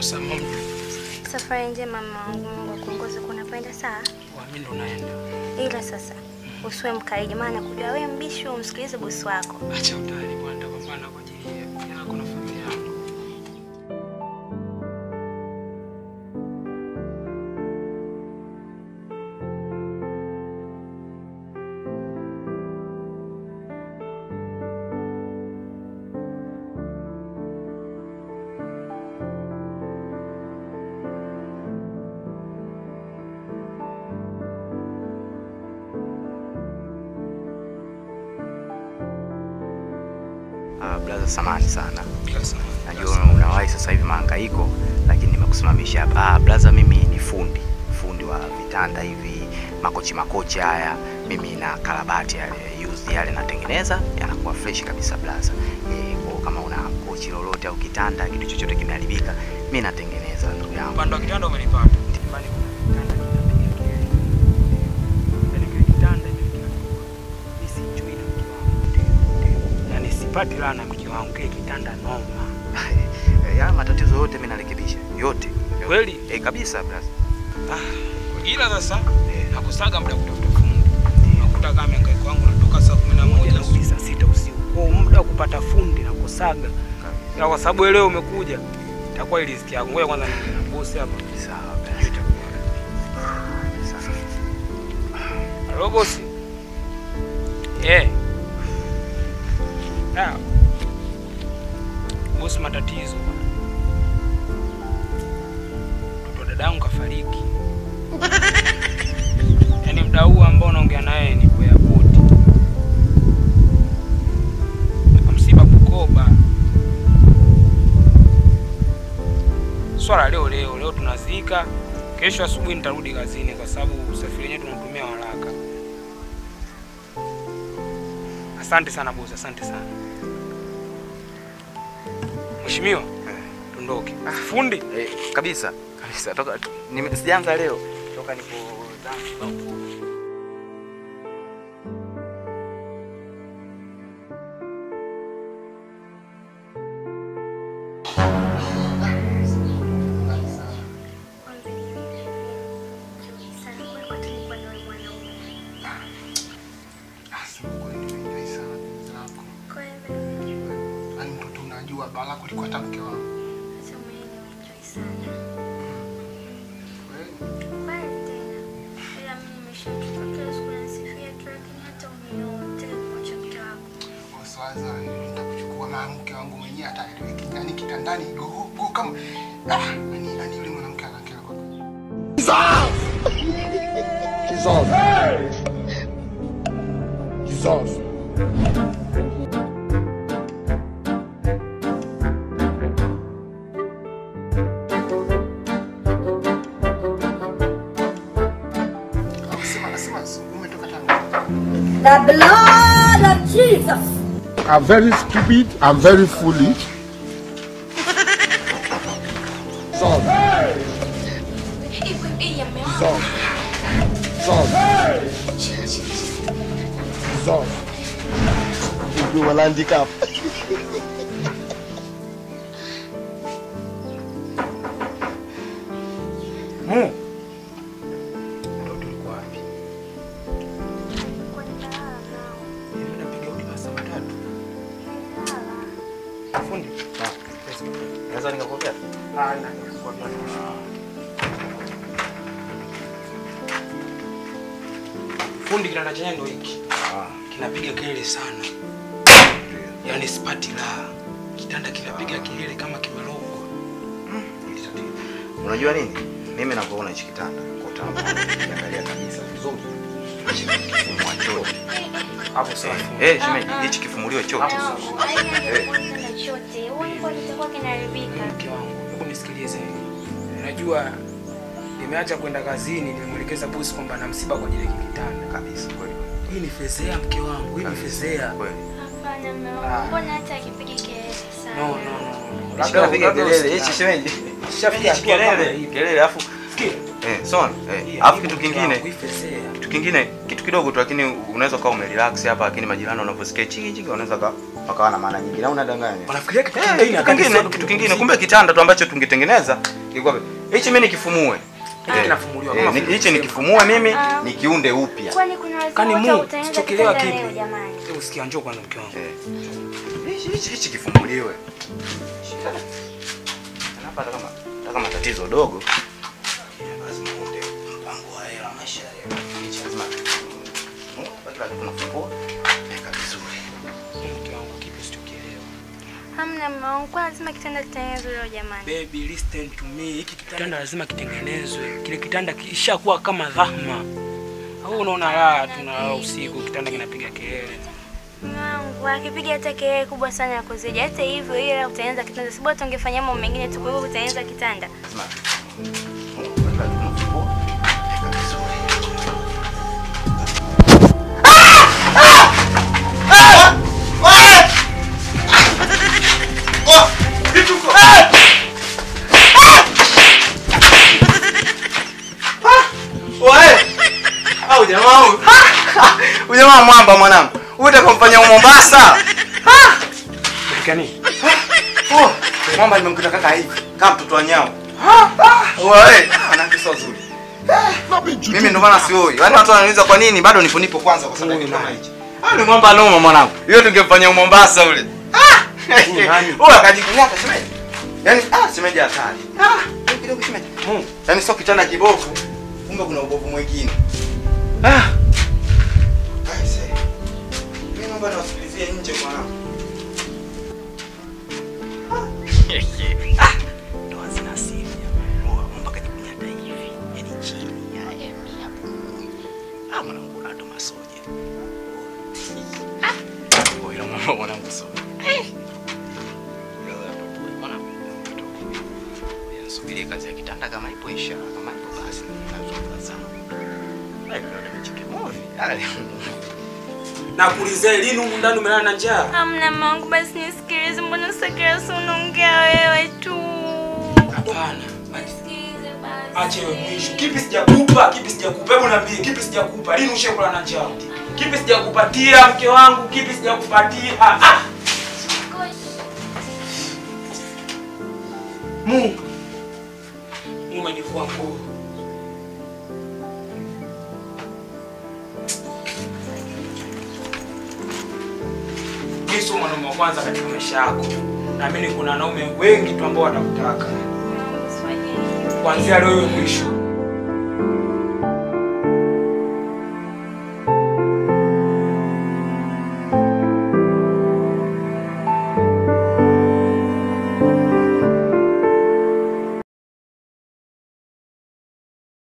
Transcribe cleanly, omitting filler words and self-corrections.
Sama. Safari njema mama wangu, Mungu akuongoze kunapoenda sawa? Mimi ndo naenda. Ila sasa usiwe mkaidi maana kujua wewe mbishi umsikilize bosi wako. Acha utani bwana, nitapambana kwa ajili yako na familia yako. Blaza samani sana. Najua unawahi sasa hivi mahangaiko lakini nimekusimamisha hapa. Blaza mimi ni fundi wa vitanda hivi, makochi haya. Mimi na karabati yale used yale natengeneza yanakuwa fresh kabisa blaza. Kwa kama una kochi lolote au kitanda kitu chochote kimeharibika, mimi natengeneza ndugu yangu. Upande wa kitanda umenipata. Ndani kuna kitanda kinapiga kelele. Yaani kile kitanda kinatoka. Nisijui na mke wangu. Yaani sipati la na mke wangu, kile kitanda noma. Ya matatizo yote mimi narekebisha. Yote. Kweli? Kabisa blaza. Ila sasa nakusaga muda kutafuta fundi. Nakuta kama mkaiko wangu natoka saa 11 na saa 6 usiku. Kwa muda wa kupata fundi na kusaga. Ya kwa sababu leo umekuja. Itakuwa ile riziki yangu. Ngoja kwanza niende na bosi hapa. Sawa. Hello bosi. Bosi matatizo. Mtoto dadangu kafariki. Yaani mdau ambao naongea naye ni kwa airport. Msiba Bukoba. Swala leo tunazika. Kesho asubuhi nitarudi kazini kwa sababu usafiri wenyewe tunatumia haraka. Asante sana bosi, asante sana. Mheshimiwa, tundoke. Fundi? Kabisa. Toka sijaanza leo. Toka nipo Zanzibar. Bala kuliko hata mke wangu. Acha mwenyewe enjoy sana. Bali tena. Ila mimi nimeshachoka siku nasifia tu lakini hata uniote kwa mke wako. Sasa nitakuchukua na mke wangu mwenyewe ataeleweki ndani kitandani go kama ani yule mwanamke anakela kwa. Jesus. The blood of Jesus. I'm very stupid. I'm very foolish. You will handicap. Fundi kitanda chenye ndo hiki. Kinapiga kelele sana. Yaani sipati la. Kitanda kinapiga kelele kama kimerogwa. Unajua nini? Mimi ninapoona hichi kitanda kwa utamu niangalia kabisa vizuri. Kifumua chote. Hapo sawa. Shemeji, hichi kifumulio chote. Chote. Wewe itakuwa kinaharibika. Mke wangu, hebu nisikilize. Unajua nimeacha kwenda kazini, nilimwelekeza bosi kwamba na msiba kwa ajili ya kitanda kabisa. Kweli. Hii ni fezea mke wangu, hii ni fezea. Kweli. Hapana mama. Mbona hata akipiga kelele sana? No. Labda apige kelele. Hichi shemeji. Shafikia kelele. Alafu sikia. Son. Alafu kitu kingine kitu kidogo tu, lakini unaweza kuwa umerelax hapa, lakini majirani wanaposikia chiki wanaweza wakawa na maana nyingi. Na unadanganya. Wanafikiria kitu kingine kumbe kitanda tu ambacho tungetengeneza kilikuwa hichi mimi nikifumue. Kinafumuliwa kama hichi nikifumue mimi nikiunde upya. Kwani kuna Kani mu sichokelewa kipi kipi? jamani? Hebu sikia, njoo kwanza mke wangu. Hichi kifumuliwe. Anapata kama tatizo dogo. Lazima uende mpango wa hela maisha ya hichi lazima. Badala tunafungua. Eka vizuri. Mke wangu kipi sichokelewa? Hamna mwangu, kwa lazima kitanda kitengenezwe leo jamani. Baby, listen to me. Hiki kitanda lazima kitengenezwe. Kile kitanda kishakuwa kama dhahma. Au unaona raha tunalala usiku, kitanda kinapiga kelele. Mwangu akipiga hata kelele kubwa sana ya kuzidi. Hata hivyo ile kutengeneza kitanda, si bora tungefanya mambo mengine tu, kwa hiyo kutengeneza kitanda. Ujamaa mwamba mwanangu. Unataka kumfanyia Mombasa? Kani? Mwamba nimemkuta kaka hivi, kama mtoto wa nyao. Wewe, anakiso nzuri. Mimi ndo maana sioi. Yaani watu wananiuliza kwa nini bado nipo kwanza kwa sababu kama hichi. Ni mwamba noma mwanangu. Hiyo tungemfanyia Mombasa ule. Wewe akajikunyata shemeji. Yaani shemeji hatari. Kidogo shemeji. Yaani sio kitanda kibovu. Kumbe kuna ubovu mwingine. Mimi naomba niwasikilizie nje mwanangu. Ndo hazina siri. Mwamba kajikunyata hivi. Yaani chini ya emi hapo. Mwanangu ndo masoja. Ila mwamba mwanangu soja. Subiri kazi ya kitanda kama ipo insha, kama ipo basi ninazoka sana. Na kuuliza lini huko ndani umelala na njaa? Hamna mwangu, basi nisikilize, mbona sakira unaongea wewe tu? Hapana. Nisikilize basi. Acha wewe mwisho. Kipi sijakupa? Hebu niambie, kipi sijakupa? Lini ushakula na njaa? Kipi sijakupatia mke wangu? Kipi sijakupatia? Mungu. Umenivua nguo. Mimi sio mwanaume wa kwanza katika maisha yako. Naamini kuna wanaume wengi tu ambao watakutaka. Kuanzia leo mwisho.